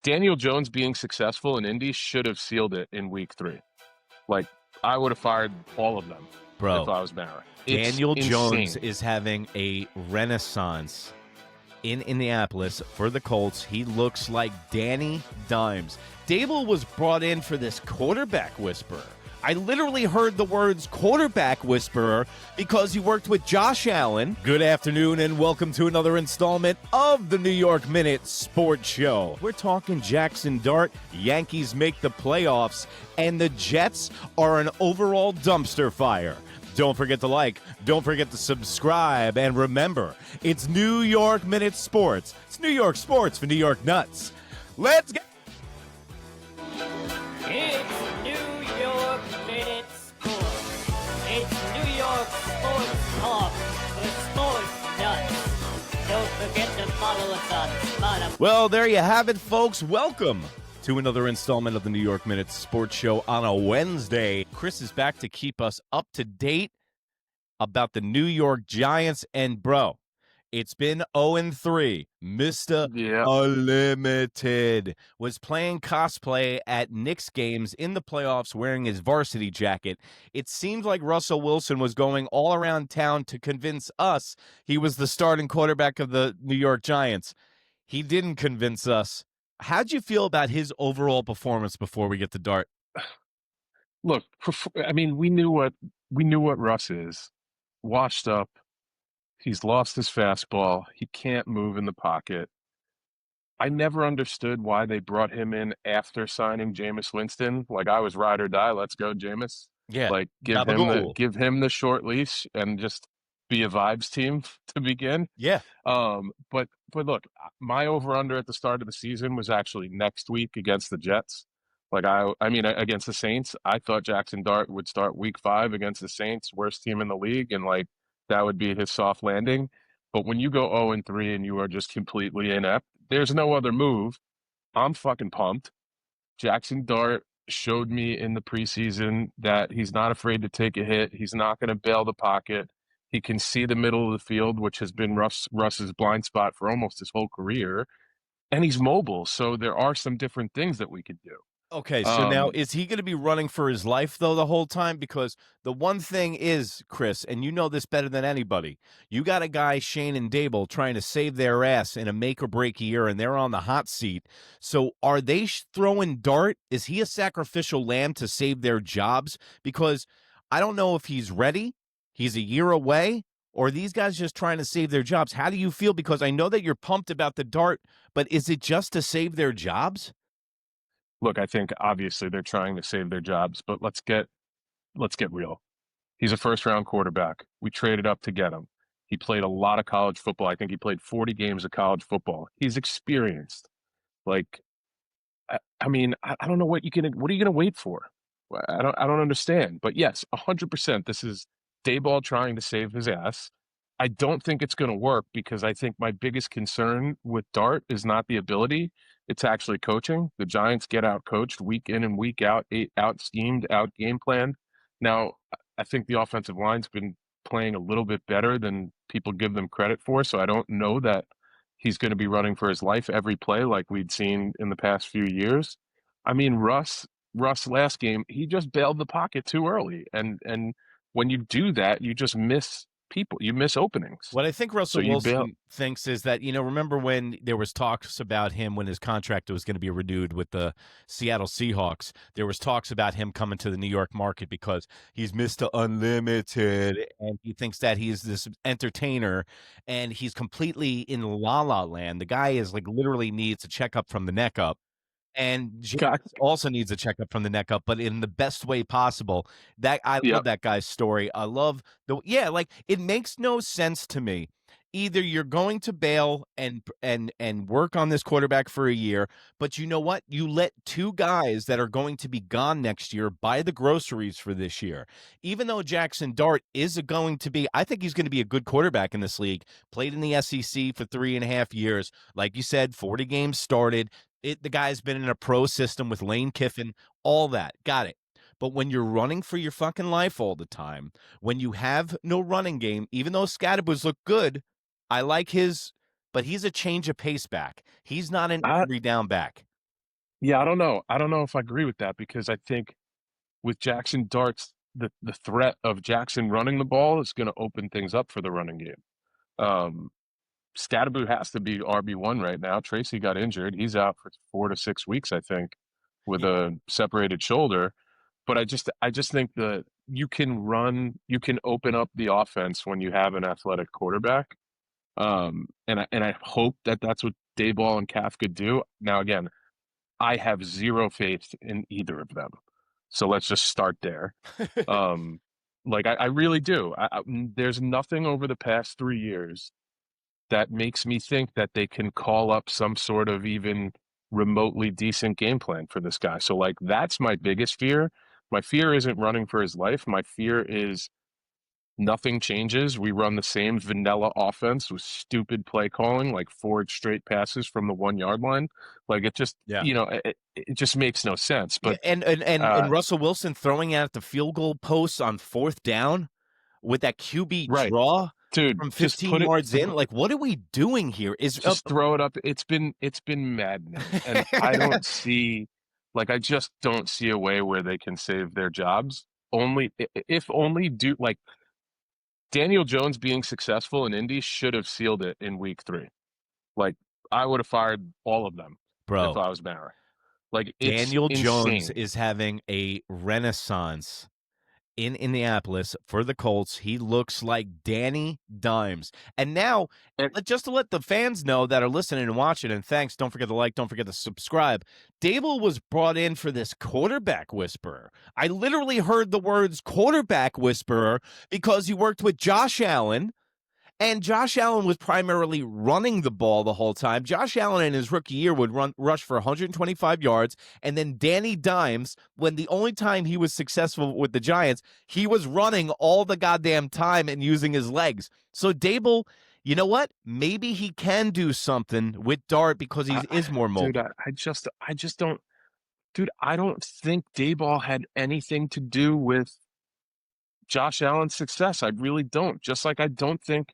Daniel Jones being successful in Indy should have sealed it in week 3. Like, I would have fired all of them if I was Mara. Daniel Jones insane. is having a renaissance in Indianapolis for the Colts. He looks like Danny Dimes. Daboll was brought in for this quarterback whisperer. I literally heard the words quarterback whisperer because he worked with Josh Allen. Good afternoon and welcome to another installment of the New York Minute Sports Show. We're talking Jaxon Dart, Yankees make the playoffs, and the Jets are an overall dumpster fire. Don't forget to like, don't forget to subscribe, and remember, it's New York Minute Sports. It's New York sports for New York nuts. Let's go! It's New York Minute Sports. It's New York Sports Talk for sports nuts. Don't forget to follow us on Spotify. Well, there you have it, folks. Welcome to another installment of the New York Minute Sports Show on a Wednesday. Chris is back to keep us up to date about the New York Giants. And, bro, it's been 0-3. Mr. Unlimited was playing cosplay at Knicks games in the playoffs wearing his varsity jacket. It seemed like Russell Wilson was going all around town to convince us he was the starting quarterback of the New York Giants. He didn't convince us. How'd you feel about his overall performance before we get to Dart? Look, I mean, we knew what Russ is. Washed up. He's lost his fastball. He can't move in the pocket. I never understood why they brought him in after signing Jameis Winston. Like, I was ride or die. Let's go, Jameis. Yeah. Like, give him the short leash and just be a vibes team to begin. Yeah. But look, my over-under at the start of the season was actually next week against the Jets. Like, I mean, against the Saints. I thought Jaxon Dart would start week 5 against the Saints, worst team in the league, and, like, that would be his soft landing. But when you go 0-3 and you are just completely inept, there's no other move. I'm fucking pumped. Jaxon Dart showed me in the preseason that he's not afraid to take a hit. He's not going to bail the pocket. He can see the middle of the field, which has been Russ's blind spot for almost his whole career. And he's mobile, so there are some different things that we could do. Okay, so now is he going to be running for his life, though, the whole time? Because the one thing is, Chris, and you know this better than anybody, you got a guy, Shane and Daboll, trying to save their ass in a make-or-break year, and they're on the hot seat. So are they throwing Dart? Is he a sacrificial lamb to save their jobs? Because I don't know if he's ready, he's a year away, or are these guys just trying to save their jobs? How do you feel? Because I know that you're pumped about the Dart, but is it just to save their jobs? Look, I think obviously they're trying to save their jobs, but let's get real. He's a first-round quarterback. We traded up to get him. He played a lot of college football. I think he played 40 games of college football. He's experienced. Like, I mean, I don't know what are you gonna wait for? I don't understand. But yes, 100%. This is Daboll trying to save his ass. I don't think it's going to work because I think my biggest concern with Dart is not the ability. It's actually coaching. The Giants get out coached week in and week out, out schemed, out game planned. Now, I think the offensive line's been playing a little bit better than people give them credit for. So I don't know that he's going to be running for his life every play like we'd seen in the past few years. I mean, Russ last game, he just bailed the pocket too early. And when you do that, you just miss people. You miss openings. What I think Russell Wilson thinks is that, remember when there was talks about him when his contract was going to be renewed with the Seattle Seahawks, there was talks about him coming to the New York market because he's Mr. Unlimited and he thinks that he's this entertainer and he's completely in la la land. The guy is like literally needs a checkup from the neck up. And James also needs a checkup from the neck up, but in the best way possible. I love that guy's story. I love it makes no sense to me. Either you're going to bail and work on this quarterback for a year, but you know what? You let 2 guys that are going to be gone next year buy the groceries for this year. Even though Jaxon Dart I think he's going to be a good quarterback in this league. Played in the SEC for 3.5 years. Like you said, 40 games started. The guy's been in a pro system with Lane Kiffin, all that. Got it. But when you're running for your fucking life all the time, when you have no running game, even though Scadaboo's look good, I like his, but he's a change of pace back. He's not an every down back. Yeah, I don't know. I don't know if I agree with that because I think with Jaxon Darts, the threat of Jaxon running the ball is going to open things up for the running game. Um, Scatterboot has to be RB1 right now. Tracy got injured. He's out for 4 to 6 weeks, I think, with Yeah. a separated shoulder. But I just think that you can open up the offense when you have an athletic quarterback. And I hope that that's what Daboll and Calf could do. Now, again, I have zero faith in either of them. So let's just start there. Um, like I really do. There's nothing over the past 3 years that makes me think that they can call up some sort of even remotely decent game plan for this guy. So like that's my biggest fear. My fear isn't running for his life. My fear is nothing changes. We run the same vanilla offense with stupid play calling, like 4 straight passes from the 1 yard line. Like it just, Yeah. it just makes no sense. Yeah, But and Russell Wilson throwing out the field goal posts on 4th down with that QB right, draw dude, from just 15 put it, yards in. Like, what are we doing here? just throw it up. It's been maddening, and I just don't see a way where they can save their jobs. Only if only do like Daniel Jones being successful in Indy should have sealed it in week 3. Like I would have fired all of them if bro. I was Mara. Like it's Daniel Jones insane. is having a renaissance in Indianapolis for the Colts. He looks like Danny Dimes. And now, And just to let the fans know that are listening and watching, and thanks, don't forget to like, don't forget to subscribe. Daboll was brought in for this quarterback whisperer. I literally heard the words quarterback whisperer because he worked with Josh Allen. And Josh Allen was primarily running the ball the whole time. Josh Allen in his rookie year would rush for 125 yards. And then Danny Dimes, when the only time he was successful with the Giants, he was running all the goddamn time and using his legs. So Daboll, you know what? Maybe he can do something with Dart because he is more mobile. dude, I just don't. Dude, I don't think Dayball had anything to do with Josh Allen's success. I really don't. Just like I don't think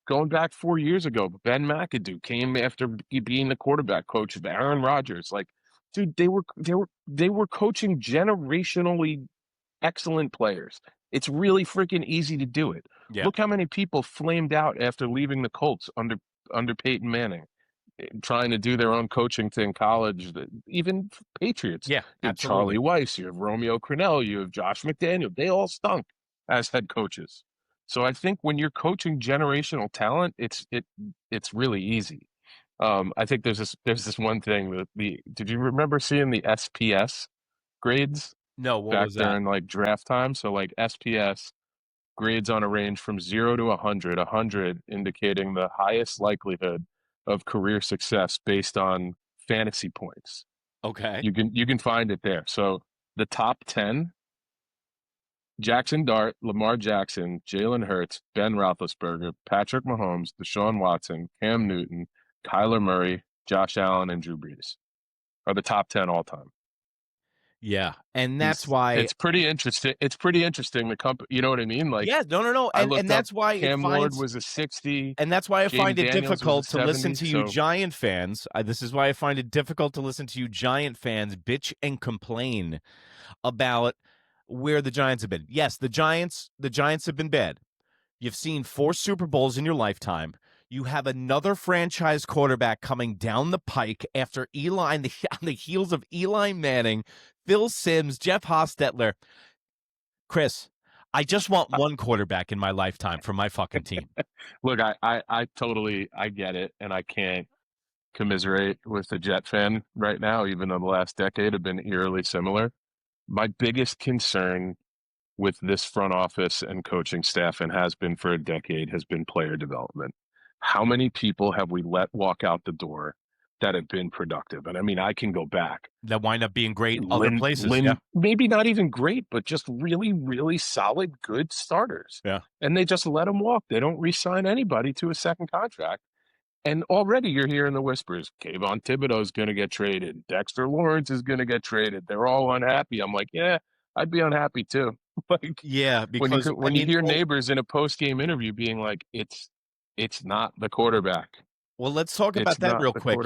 going back 4 years ago, Ben McAdoo came after being the quarterback coach of Aaron Rodgers. Like, dude, they were coaching generationally excellent players. It's really freaking easy to do it. Yeah. Look how many people flamed out after leaving the Colts under Peyton Manning, trying to do their own coaching thing, college, even Patriots. Yeah, You have Charlie Weiss, you have Romeo Crennel, you have Josh McDaniel. They all stunk as head coaches. So I think when you're coaching generational talent, it's really easy. I think there's this one thing that did you remember seeing the SPS grades? No, what Back was that? during like draft time? So like SPS grades on a range from 0 to 100, 100 indicating the highest likelihood of career success based on fantasy points. Okay. You can find it there. So the top 10: Jaxon Dart, Lamar Jackson, Jalen Hurts, Ben Roethlisberger, Patrick Mahomes, Deshaun Watson, Cam Newton, Kyler Murray, Josh Allen, and Drew Brees are the top 10 all time. Yeah, and that's why it's pretty interesting. It's pretty interesting. The company, you know what I mean? Like, yeah, no, and that's why Cam Ward was a 60, and that's why I find it difficult to listen to you so... Giant fans. This is why I find it difficult to listen to you Giant fans bitch and complain about where the Giants have been. Yes, the Giants have been bad. You've seen 4 Super Bowls in your lifetime. You have another franchise quarterback coming down the pike after Eli on the heels of Eli Manning, Phil Simms, Jeff Hostetler. Chris, I just want one quarterback in my lifetime for my fucking team. Look, I totally get it, and I can't commiserate with a Jet fan right now, even though the last decade have been eerily similar. My biggest concern with this front office and coaching staff, and has been for a decade, has been player development. How many people have we let walk out the door that have been productive? And I mean, I can go back. That wind up being great other places. Yeah. Maybe not even great, but just really, really solid, good starters. Yeah. And they just let them walk. They don't re-sign anybody to a second contract. And already you're hearing the whispers. Kayvon Thibodeau is going to get traded. Dexter Lawrence is going to get traded. They're all unhappy. I'm like, yeah, I'd be unhappy too. Like, yeah, because when you hear neighbors in a post-game interview being like, it's not the quarterback. Well, let's talk about that real quick.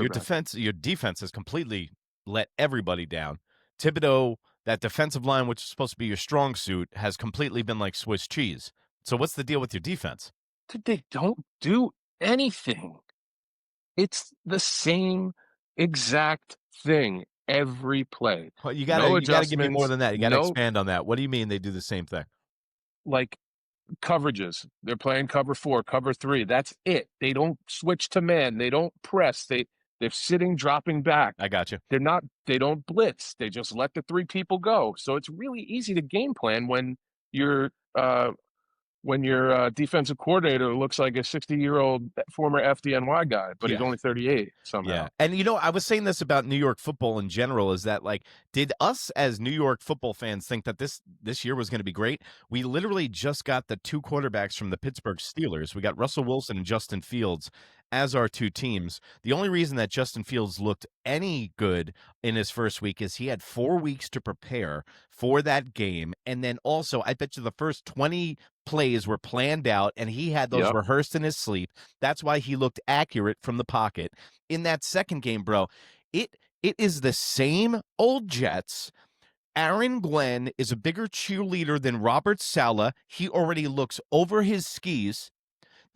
Your defense is completely let everybody down. Thibodeau, that defensive line, which is supposed to be your strong suit, has completely been like Swiss cheese. So what's the deal with your defense? Dude, they don't do anything. It's the same exact thing every play. Well, you No gotta give me more adjustments, than that. You gotta no, expand on that. What do you mean they do the same thing? like, coverages. They're playing cover 4, cover 3. That's it. They don't switch to man. They don't press. They're sitting, dropping back. I got you. They don't blitz. They just let the 3 people go. So it's really easy to game plan when your defensive coordinator looks like a 60-year-old former FDNY guy, but he's only 38 somehow. Yeah. And, I was saying this about New York football in general, is that, like, did us as New York football fans think that this year was going to be great? We literally just got the 2 quarterbacks from the Pittsburgh Steelers. We got Russell Wilson and Justin Fields as our 2 teams. The only reason that Justin Fields looked any good in his first week is he had 4 weeks to prepare for that game. And then also, I bet you the first 20 plays were planned out, and he had those rehearsed in his sleep. That's why he looked accurate from the pocket. In that second game, bro, it is the same old Jets. Aaron Glenn is a bigger cheerleader than Robert Saleh. He already looks over his skis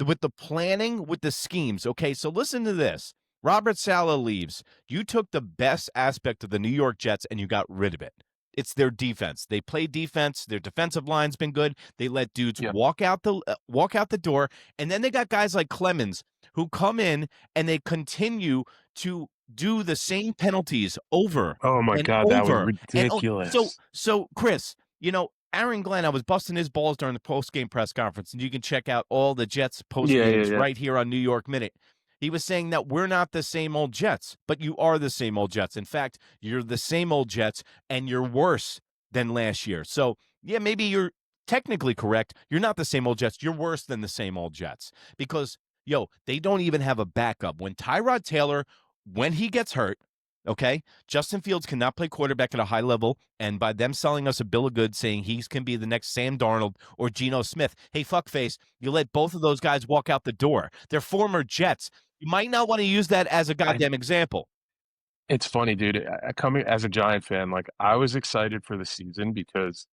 with the planning, with the schemes. Okay, so listen to this. Robert Saleh leaves. You took the best aspect of the New York Jets and you got rid of it. It's their defense. They play defense. Their defensive line's been good. They let dudes walk out the door, and then they got guys like Clemens who come in and they continue to do the same penalties over. Oh my God, that was ridiculous. So Chris, Aaron Glenn, I was busting his balls during the post-game press conference, and you can check out all the Jets post-games right here on New York Minute. He was saying that we're not the same old Jets, but you are the same old Jets. In fact, you're the same old Jets, and you're worse than last year. So, yeah, maybe you're technically correct. You're not the same old Jets. You're worse than the same old Jets because, they don't even have a backup. When Tyrod Taylor, when he gets hurt, okay, Justin Fields cannot play quarterback at a high level, and by them selling us a bill of goods saying he can be the next Sam Darnold or Geno Smith, hey, fuckface, you let both of those guys walk out the door. They're former Jets. You might not want to use that as a goddamn example. It's funny, dude. Coming as a Giant fan, like, I was excited for the season because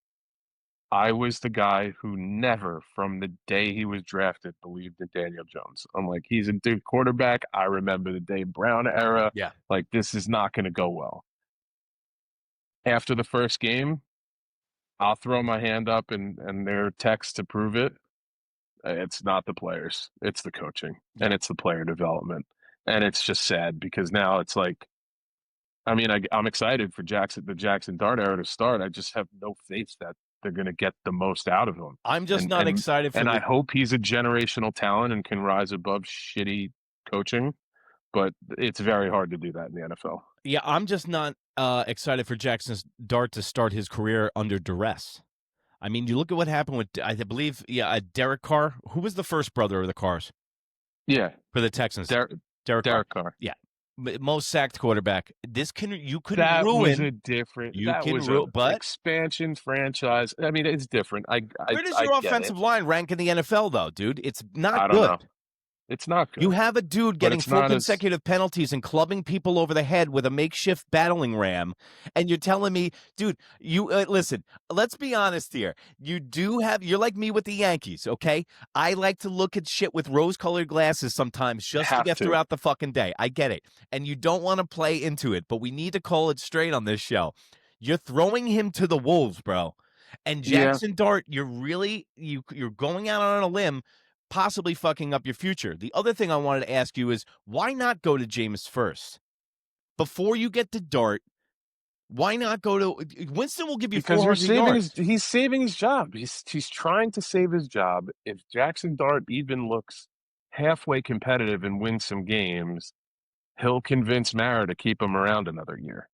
I was the guy who never, from the day he was drafted, believed in Daniel Jones. I'm like, he's a dude quarterback. I remember the Dave Brown era. Yeah. Like, this is not going to go well. After the first game, I'll throw my hand up and there are texts to prove it. It's not the players. It's the coaching and it's the player development. And it's just sad because now it's like, I mean, I'm excited for the Jaxon Dart era to start. I just have no faith that they're going to get the most out of him. I'm just not excited for I hope he's a generational talent and can rise above shitty coaching, but it's very hard to do that in the NFL. Yeah, I'm just not excited for Jaxon Dart to start his career under duress. I mean, you look at what happened with, I believe, Derek Carr. Who was the first brother of the Carrs? Yeah. For the Texans. Derek Carr. Yeah. Most sacked quarterback. You could that ruin. Was a different. That was an expansion franchise. I mean, it's different. Where does your offensive line rank in the NFL, though, dude? It's not good. I don't know. It's not good. You have a dude getting 4 consecutive penalties and clubbing people over the head with a makeshift battling ram, and you're telling me, dude, you listen, let's be honest here. You're like me with the Yankees, okay? I like to look at shit with rose-colored glasses sometimes just to get throughout the fucking day. I get it. And you don't want to play into it, but we need to call it straight on this show. You're throwing him to the wolves, bro. And Jaxon Dart, you're going out on a limb, possibly fucking up your future. The other thing I wanted to ask you is, why not go to Jameis first? Before you get to Dart, why not go to Winston? Will give you 400 yards. He's saving his job. He's trying to save his job. If Jaxon Dart even looks halfway competitive and wins some games, he'll convince Mara to keep him around another year.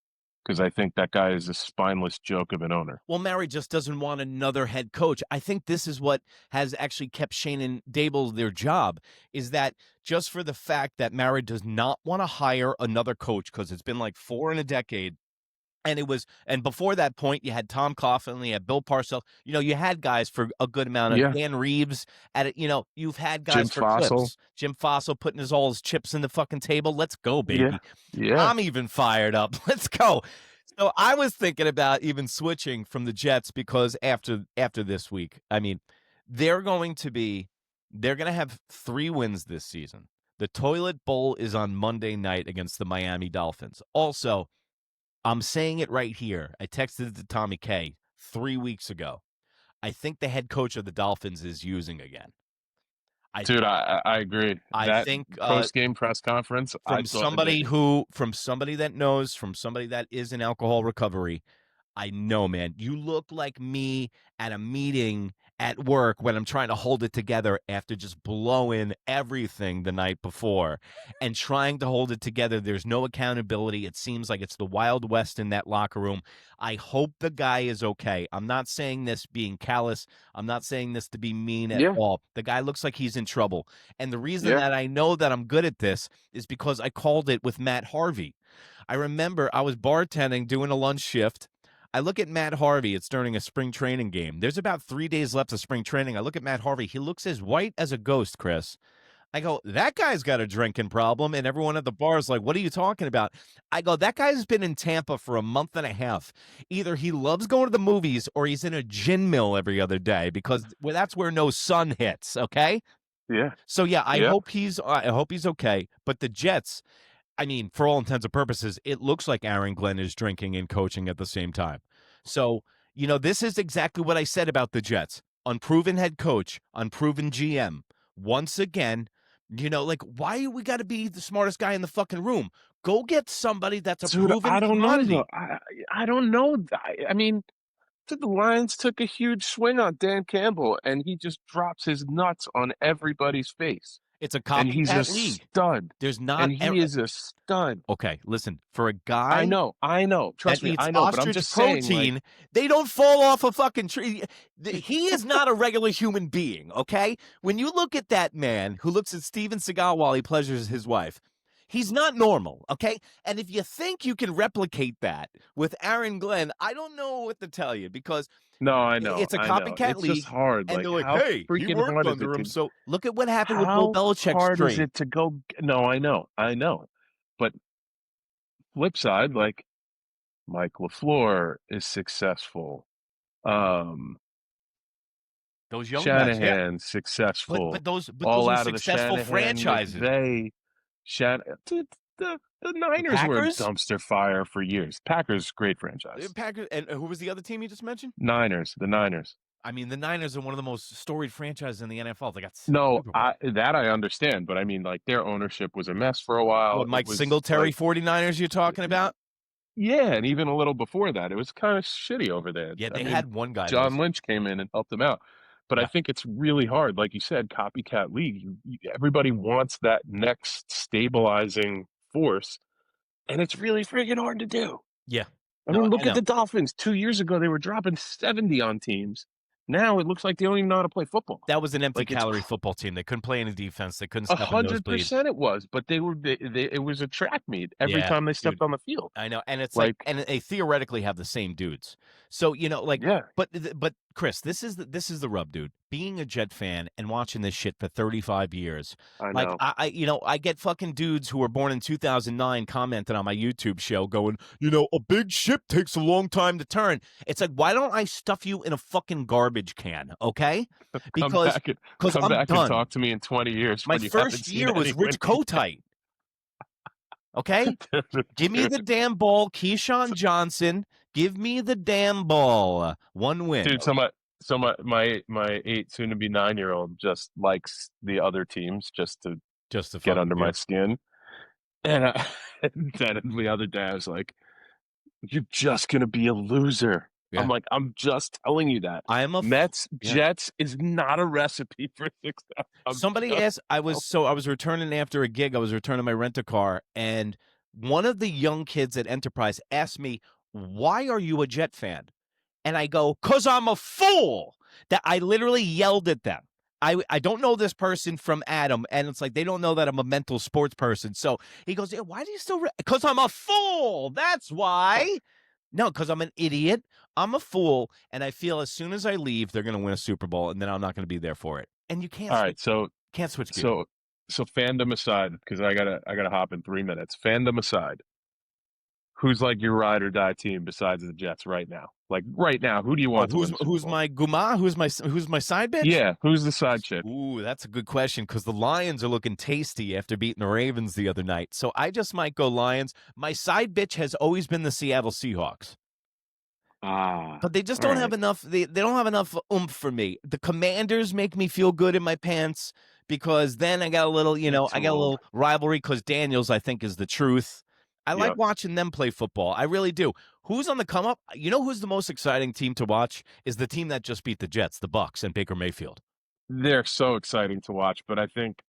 Because I think that guy is a spineless joke of an owner. Well, Mary just doesn't want another head coach. I think this is what has actually kept Schoen and Daboll their job, is that just for the fact that Mary does not want to hire another coach, because it's been like 4 in a decade, And before that point, you had Tom Coughlin, you had Bill Parcells. You had guys for a good amount of Dan Reeves at it. You've had guys Jim for Fossil. clips. Jim Fossil putting all his chips in the fucking table. Let's go, baby. Yeah. I'm even fired up. Let's go. So I was thinking about even switching from the Jets because after this week, I mean, they're going to have 3 wins this season. The Toilet Bowl is on Monday night against the Miami Dolphins. Also, I'm saying it right here. I texted it to Tommy K 3 weeks ago. I think the head coach of the Dolphins is using again. I agree. I think post-game press conference from somebody that knows, from somebody that is in alcohol recovery. I know, man. You look like me at a meeting at work when I'm trying to hold it together after just blowing everything the night before and trying to hold it together. There's no accountability. It seems like it's the Wild West in that locker room. I hope the guy is okay. I'm not saying this being callous. I'm not saying this to be mean at all. The guy looks like he's in trouble. And the reason that I know that I'm good at this is because I called it with Matt Harvey. I remember I was bartending, doing a lunch shift. I look at Matt Harvey. It's during a spring training game. There's about 3 days left of spring training. I look at Matt Harvey. He looks as white as a ghost, Chris. I go, that guy's got a drinking problem. And everyone at the bar is like, what are you talking about? I go, that guy's been in Tampa for a month and a half. Either he loves going to the movies or he's in a gin mill every other day because that's where no sun hits, okay? Yeah. So, I hope he's okay. But the Jets, I mean, for all intents and purposes, it looks like Aaron Glenn is drinking and coaching at the same time. So, this is exactly what I said about the Jets. Unproven head coach, unproven GM. Once again, why we got to be the smartest guy in the fucking room? Go get somebody that's a proven commodity. Know. I don't know. I mean, the Lions took a huge swing on Dan Campbell, and he just drops his nuts on everybody's face. It's a copycat and he's a league. Stud. There's not. And he is a stud. Okay, listen. For a guy, I know. Trust me, I know. But I'm just protein, saying, they don't fall off a fucking tree. He is not a regular human being. Okay, when you look at that man who looks at Steven Seagal while he pleasures his wife, he's not normal. Okay, and if you think you can replicate that with Aaron Glenn, I don't know what to tell you because. No, I know. It's a copycat league. It's just hard. And they're like, how hey, he worked under him. So look at what happened with Bill Belichick's How hard stream. is it to go? No, I know. But flip side, Mike LaFleur is successful. Those young Shanahan's successful. But those all are out successful of the franchises. The Niners were a dumpster fire for years. Packers, great franchise. Packers, and who was the other team you just mentioned? The Niners. I mean, the Niners are one of the most storied franchises in the NFL. They got I understand, but I mean, their ownership was a mess for a while. Mike Singletary 49ers you're talking about? Yeah, and even a little before that, it was kind of shitty over there. Yeah, they had one guy. John Lynch came in and helped them out. But I think it's really hard. Like you said, copycat league. Everybody wants that next stabilizing force, and it's really freaking hard to do. Yeah. I mean, look at the Dolphins. 2 years ago, they were dropping 70 on teams. Now it looks like they don't even know how to play football. That was an empty calorie football team. They couldn't play any defense. They couldn't step 100% it was, but it was a track meet every time they stepped on the field. I know, and it's and they theoretically have the same dudes. So but Chris, this is the rub, dude. Being a Jet fan and watching this shit for 35 years, I know. I get fucking dudes who were born in 2009 commenting on my YouTube show, going, a big ship takes a long time to turn. It's like, why don't I stuff you in a fucking garbage can, okay? Because come back done. And talk to me in 20 years. My first year was Rich Kotite. Okay, give me the damn ball, Keyshawn Johnson. Give me the damn ball. One win, dude. So my 8 soon to be 9-year-old just likes the other teams just to get under my skin. And then the other day I was like, "You're just gonna be a loser." Yeah. I'm like, I'm just telling you that. Jets is not a recipe for success. Somebody asked, I was returning after a gig. I was returning my rent-a-car, and one of the young kids at Enterprise asked me, "Why are you a Jet fan?" And I go, "'Cause I'm a fool." That I literally yelled at them. I don't know this person from Adam, and it's like they don't know that I'm a mental sports person. So he goes, "Yeah, why do you still?" "'Cause I'm a fool. That's why." No, because I'm an idiot. I'm a fool, and I feel as soon as I leave, they're going to win a Super Bowl, and then I'm not going to be there for it. And you can't. All right, so Can't switch gears. so fandom aside, because I gotta hop in 3 minutes. Fandom aside, who's like your ride or die team besides the Jets right now? Like right now, who do you want to win the Super Who's Bowl? my guma? Who's my side bitch? Yeah, who's the side chick? Ooh, that's a good question because the Lions are looking tasty after beating the Ravens the other night. So I just might go Lions. My side bitch has always been the Seattle Seahawks. But they just don't have enough. They don't have enough oomph for me. The Commanders make me feel good in my pants because then I got a little, I got a little rivalry because Daniels, I think, is the truth. I like watching them play football. I really do. Who's on the come up? You know who's the most exciting team to watch? Is the team that just beat the Jets, the Bucs, and Baker Mayfield. They're so exciting to watch, but I think,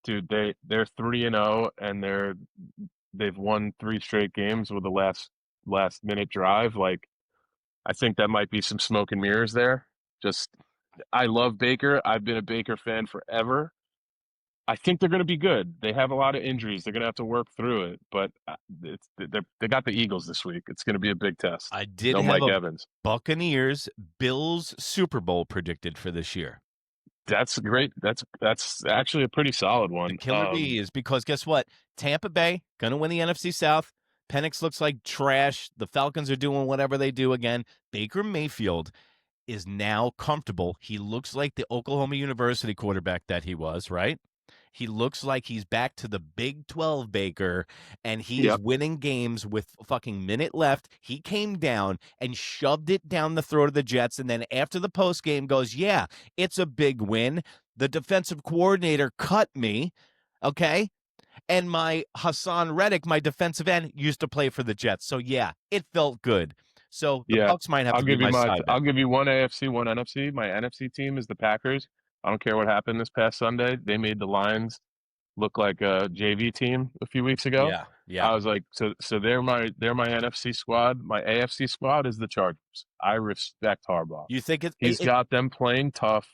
dude, they're 3-0 and they've won 3 straight games with the last minute drive. Like, I think that might be some smoke and mirrors there. I love Baker. I've been a Baker fan forever. I think they're going to be good. They have a lot of injuries. They're going to have to work through it, but they got the Eagles this week. It's going to be a big test. I did no have Mike a Evans. Buccaneers Bills Super Bowl predicted for this year. That's great. That's actually a pretty solid one. The killer bee is because guess what? Tampa Bay going to win the NFC South. Penix looks like trash. The Falcons are doing whatever they do again. Baker Mayfield is now comfortable. He looks like the Oklahoma University quarterback that he was, right? He looks like he's back to the Big 12 Baker, and he's winning games with fucking minute left. He came down and shoved it down the throat of the Jets, and then after the postgame goes, yeah, it's a big win. The defensive coordinator cut me, okay? And my Hassan Reddick, my defensive end, used to play for the Jets. So, yeah, it felt good. So, the Bucs might have to be my side. I'll give you one AFC, one NFC. My NFC team is the Packers. I don't care what happened this past Sunday. They made the Lions look like a JV team a few weeks ago. Yeah. I was like, so they're my NFC squad. My AFC squad is the Chargers. I respect Harbaugh. You think he's got them playing tough.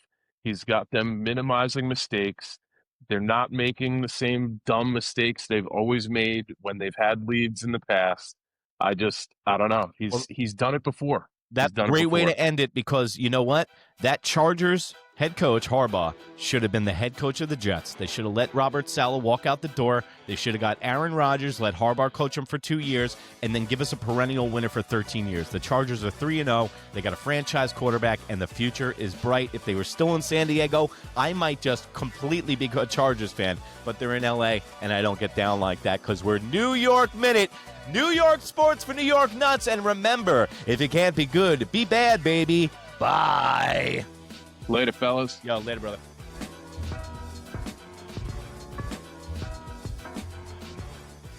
He's got them minimizing mistakes. They're not making the same dumb mistakes they've always made when they've had leads in the past. I don't know. He's done it before. That's a great way to end it because you know what? That Chargers head coach, Harbaugh, should have been the head coach of the Jets. They should have let Robert Saleh walk out the door. They should have got Aaron Rodgers, let Harbaugh coach him for 2 years, and then give us a perennial winner for 13 years. The Chargers are 3-0. They got a franchise quarterback, and the future is bright. If they were still in San Diego, I might just completely be a Chargers fan, but they're in L.A., and I don't get down like that because we're New York Minute. New York sports for New York nuts. And remember, if you can't be good, be bad, baby. Bye. Later, fellas. Yo, later, brother.